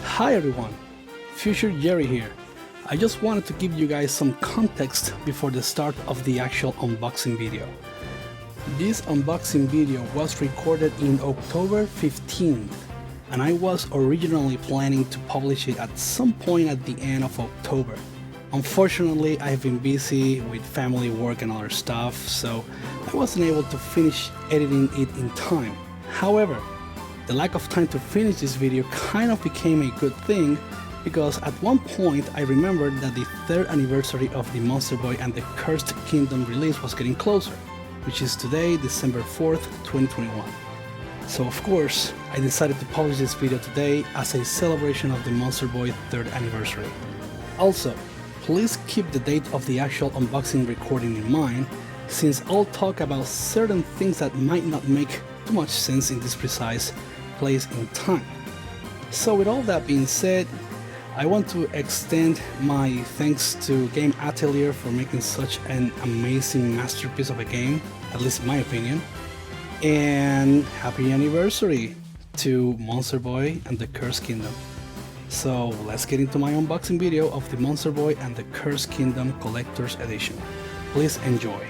Hi everyone, Future Jerry here. I just wanted to give you guys some context before the start of the actual unboxing video. This unboxing video was recorded in October 15th, and I was originally planning to publish it at some point at the end of October. Unfortunately, I've been busy with family work and other stuff, so I wasn't able to finish editing it in time. However, the lack of time to finish this video kind of became a good thing, because at one point I remembered that the 3rd anniversary of the Monster Boy and the Cursed Kingdom release was getting closer, which is today, December 4th, 2021. So of course, I decided to publish this video today as a celebration of the Monster Boy 3rd anniversary. Also, please keep the date of the actual unboxing recording in mind, since I'll talk about certain things that might not make too much sense in this precise place in time. So with all that being said, I want to extend my thanks to Game Atelier for making such an amazing masterpiece of a game, at least in my opinion, and happy anniversary to Monster Boy and the Cursed Kingdom. So let's get into my unboxing video of the Monster Boy and the Cursed Kingdom Collector's Edition. Please enjoy.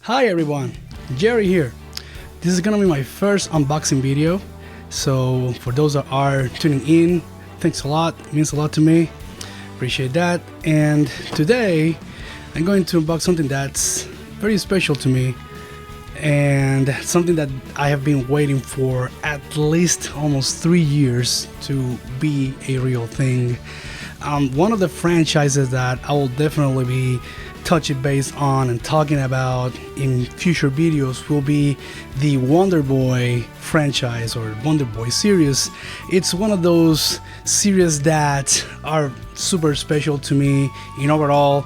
Hi everyone, Jerry here. This is gonna be my first unboxing video, so for those that are tuning in, thanks a lot, it means a lot to me, appreciate that. And today I'm going to unbox something that's very special to me and something that I have been waiting for at least almost 3 years to be a real thing. One of the franchises that I will definitely be touching base on and talking about in future videos will be the Wonder Boy franchise or Wonder Boy series. It's one of those series that are super special to me in overall,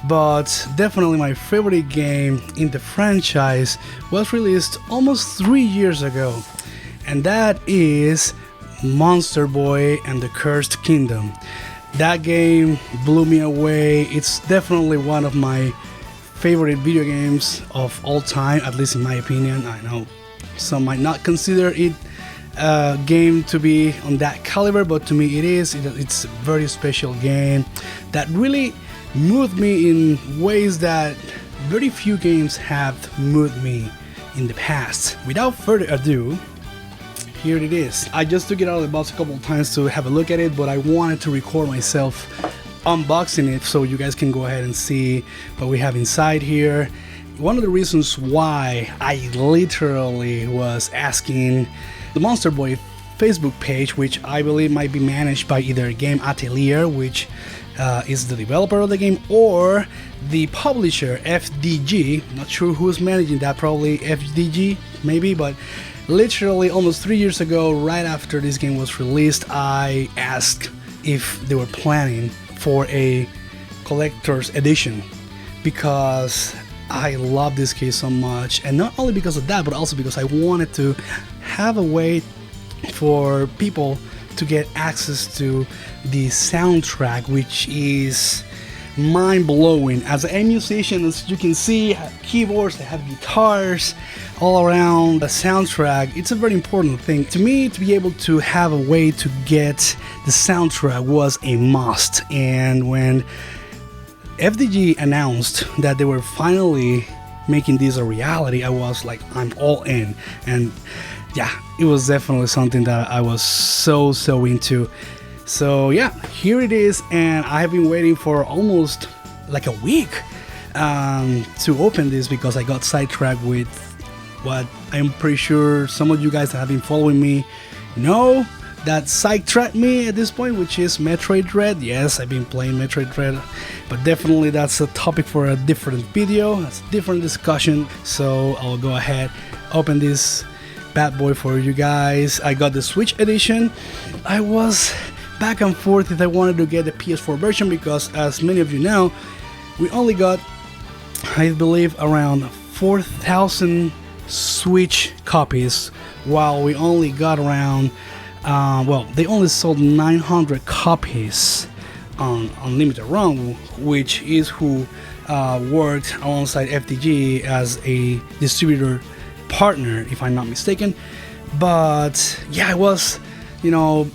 but definitely my favorite game in the franchise was released almost 3 years ago, and that is Monster Boy and the Cursed Kingdom. That game blew me away. It's definitely one of my favorite video games of all time, at least in my opinion. I know some might not consider it a game to be on that caliber, but to me it is. It's a very special game that really moved me in ways that very few games have moved me in the past. Without further ado, here it is. I just took it out of the box a couple of times to have a look at it, but I wanted to record myself unboxing it so you guys can go ahead and see what we have inside here. One of the reasons why I literally was asking the Monster Boy Facebook page, which I believe might be managed by either Game Atelier, which is the developer of the game, or the publisher, FDG. Not sure who's managing that, probably FDG maybe, but literally almost 3 years ago, right after this game was released, I asked if they were planning for a collector's edition, because I love this case so much, and not only because of that, but also because I wanted to have a way for people to get access to the soundtrack, which is mind-blowing. As a musician, as you can see, I have keyboards, I have guitars all around. The soundtrack, it's a very important thing to me. To be able to have a way to get the soundtrack was a must, and when FDG announced that they were finally making this a reality, I was like, I'm all in. And yeah, it was definitely something that I was so into. So yeah, here it is, and I have been waiting for almost like a week to open this, because I got sidetracked with what I'm pretty sure some of you guys that have been following me know that sidetracked me at this point, which is Metroid Dread. Yes, I've been playing Metroid Dread, but definitely that's a topic for a different video, that's a different discussion. So I'll go ahead, open this bad boy for you guys. I got the Switch edition. I was back and forth if I wanted to get the PS4 version, because as many of you know, we only got, I believe, around 4,000 Switch copies, while we only got around well, they only sold 900 copies on Unlimited Run, which is who worked alongside FDG as a distributor partner, if I'm not mistaken. But yeah, I was,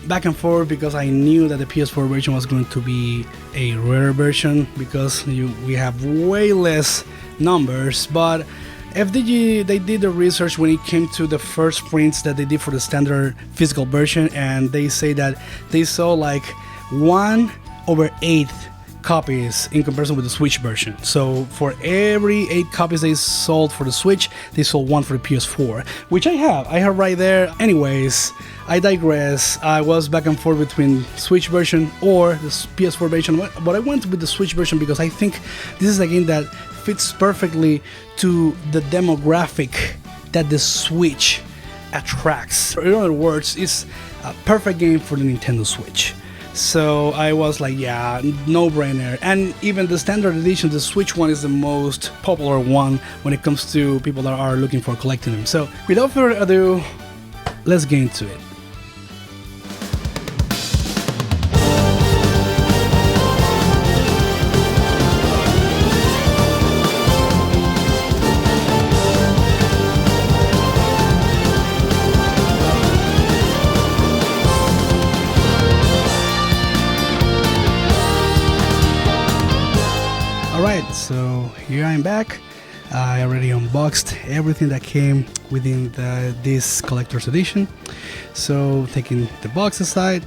back and forth because I knew that the PS4 version was going to be a rare version because we have way less numbers. But FDG, they did the research when it came to the first prints that they did for the standard physical version, and they say that they saw like 1/8 copies in comparison with the Switch version. So for every 8 copies they sold for the Switch, they sold 1 for the PS4, which I have right there. Anyways, I digress. I was back and forth between Switch version or the PS4 version, but I went with the Switch version because I think this is a game that fits perfectly to the demographic that the Switch attracts. In other words, it's a perfect game for the Nintendo Switch. So I was like, yeah, no brainer. And even the standard edition, the Switch one, is the most popular one when it comes to people that are looking for collecting them. So without further ado, let's get into it. Alright, so here I am back. I already unboxed everything that came within this collector's edition. So taking the box aside,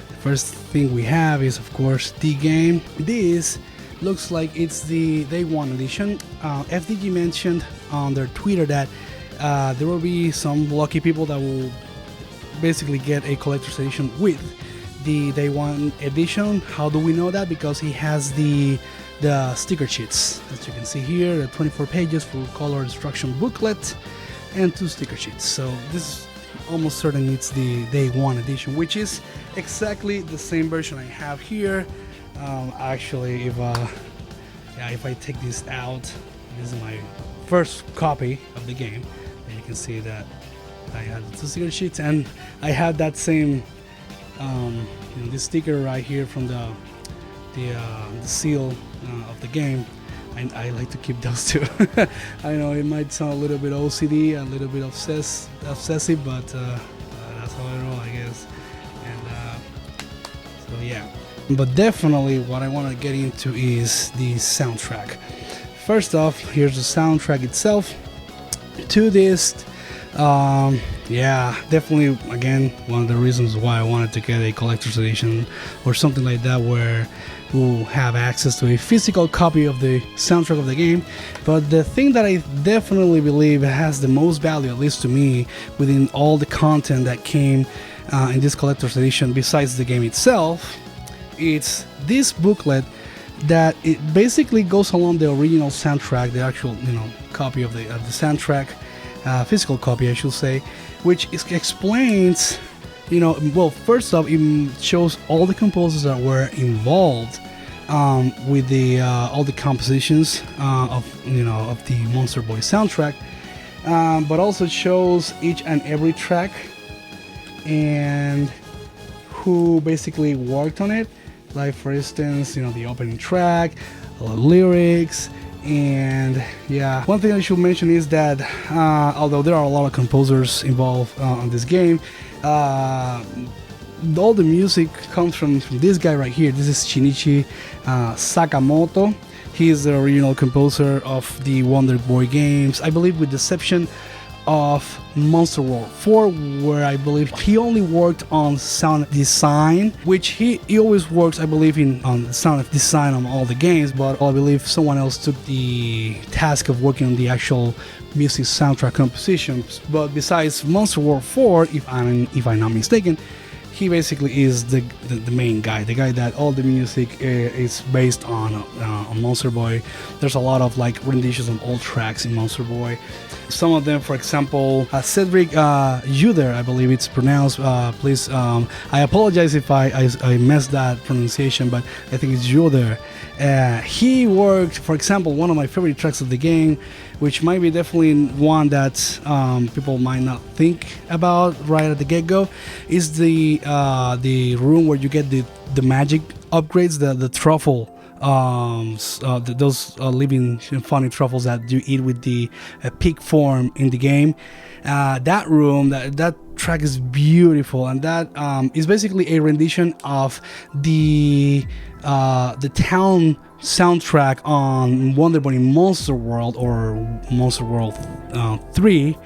the first thing we have is of course the game. This looks like it's the Day 1 edition. FDG mentioned on their Twitter that there will be some lucky people that will basically get a collector's edition with the Day 1 edition. How do we know that? Because he has the sticker sheets, as you can see here, the 24 pages full color instruction booklet and 2 sticker sheets. So this is almost certain it's the Day 1 edition, which is exactly the same version I have here. Actually, if I take this out, this is my first copy of the game, and you can see that I have the 2 sticker sheets, and I have that same this sticker right here from the seal of the game. I like to keep those 2. I know it might sound a little bit OCD, a little bit obsessive, but that's how I roll, I guess. And so yeah. But definitely what I want to get into is the soundtrack. First off, here's the soundtrack itself. 2 discs. Yeah, definitely, again, one of the reasons why I wanted to get a collector's edition or something like that, where we'll have access to a physical copy of the soundtrack of the game. But the thing that I definitely believe has the most value, at least to me, within all the content that came in this collector's edition, besides the game itself, it's this booklet that it basically goes along the original soundtrack, the actual copy of the soundtrack, physical copy I should say, which explains, well, first off, it shows all the composers that were involved with the all the compositions of the Monster Boy soundtrack, but also shows each and every track and who basically worked on it. Like for instance, the opening track, the lyrics. And yeah, one thing I should mention is that although there are a lot of composers involved on this game, all the music comes from this guy right here. This is Shinichi Sakamoto. He is the original composer of the Wonder Boy games, I believe, with the exception of Monster World 4, where I believe he only worked on sound design, which he always works, I believe, on sound design on all the games, but I believe someone else took the task of working on the actual music soundtrack compositions. But besides Monster World 4, if I'm not mistaken, he basically is the main guy, the guy that all the music is based on Monster Boy. There's a lot of like renditions of old tracks in Monster Boy. Some of them, for example, Cedric Juder, I believe it's pronounced. Please, I apologize if I messed that pronunciation, but I think it's Juder. He worked, for example, one of my favorite tracks of the game, which might be definitely one that people might not think about right at the get-go, is the room where you get the magic upgrades, the truffle, those living funny truffles that you eat with the pig form in the game. That room, that track is beautiful, and that is basically a rendition of the town soundtrack on Wonder Boy Monster World, or Monster World 3.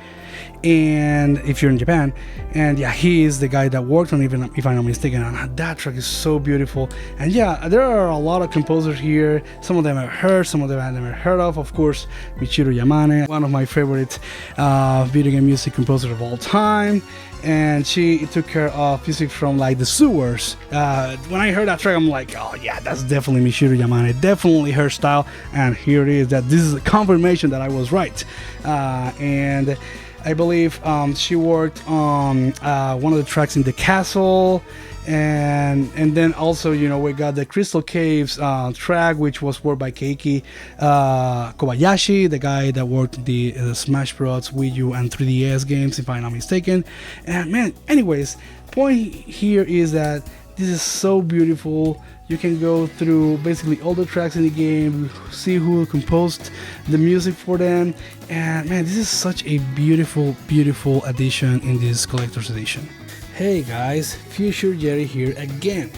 And if you're in Japan, and yeah, he is the guy that worked on it, even if I'm not mistaken, and that track is so beautiful. And yeah, there are a lot of composers here. Some of them I've heard, some of them I've never heard of course, Michiru Yamane, one of my favorite video game music composers of all time, and she took care of music from like the sewers. When I heard that track, I'm like, oh yeah, that's definitely Michiru Yamane, definitely her style. And here it is, that this is a confirmation that I was right. And I believe she worked on one of the tracks in the castle, and then also, you know, we got the Crystal Caves track, which was worked by Keiki Kobayashi, the guy that worked the Smash Bros, Wii U, and 3DS games, if I'm not mistaken. And man, anyways, point here is that this is so beautiful. You can go through basically all the tracks in the game, see who composed the music for them, and man, this is such a beautiful, beautiful addition in this collector's edition. Hey guys, Future Jerry here again.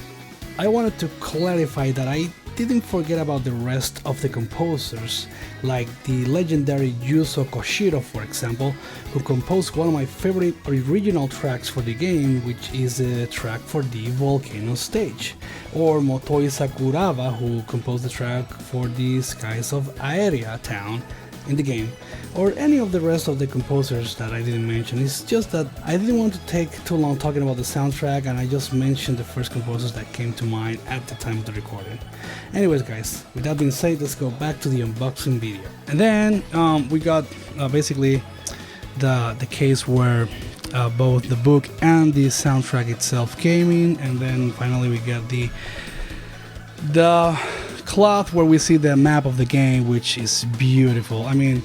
I wanted to clarify that I didn't forget about the rest of the composers, like the legendary Yuzo Koshiro, for example, who composed one of my favorite original tracks for the game, which is a track for the volcano stage, or Motoi Sakuraba, who composed the track for the Skies of Aeria town in the game, or any of the rest of the composers that I didn't mention. It's just that I didn't want to take too long talking about the soundtrack, and I just mentioned the first composers that came to mind at the time of the recording. Anyways guys, with that being said, let's go back to the unboxing video. And then we got basically the case where both the book and the soundtrack itself came in, and then finally we got the cloth where we see the map of the game, which is beautiful. I mean,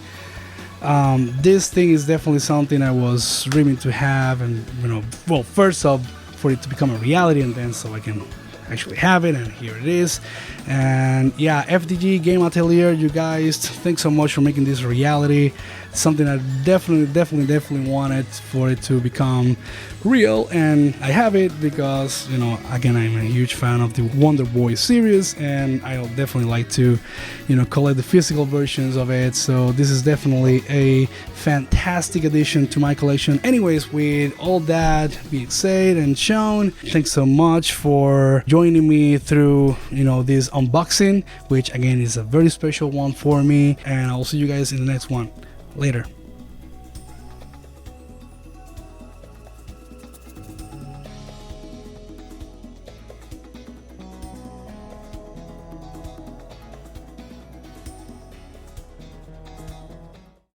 this thing is definitely something I was dreaming to have, and you know, well, first off, for it to become a reality, and then so I can actually have it, and here it is. And yeah, FDG Game Atelier, you guys, thanks so much for making this a reality. It's something I definitely wanted for it to become real, and I have it because, you know, again, I'm a huge fan of the Wonder Boy series, and I'll definitely like to, you know, collect the physical versions of it. So this is definitely a fantastic addition to my collection. Anyways, with all that being said and shown, thanks so much for joining me through, you know, this unboxing, which again is a very special one for me, and I'll see you guys in the next one. Later.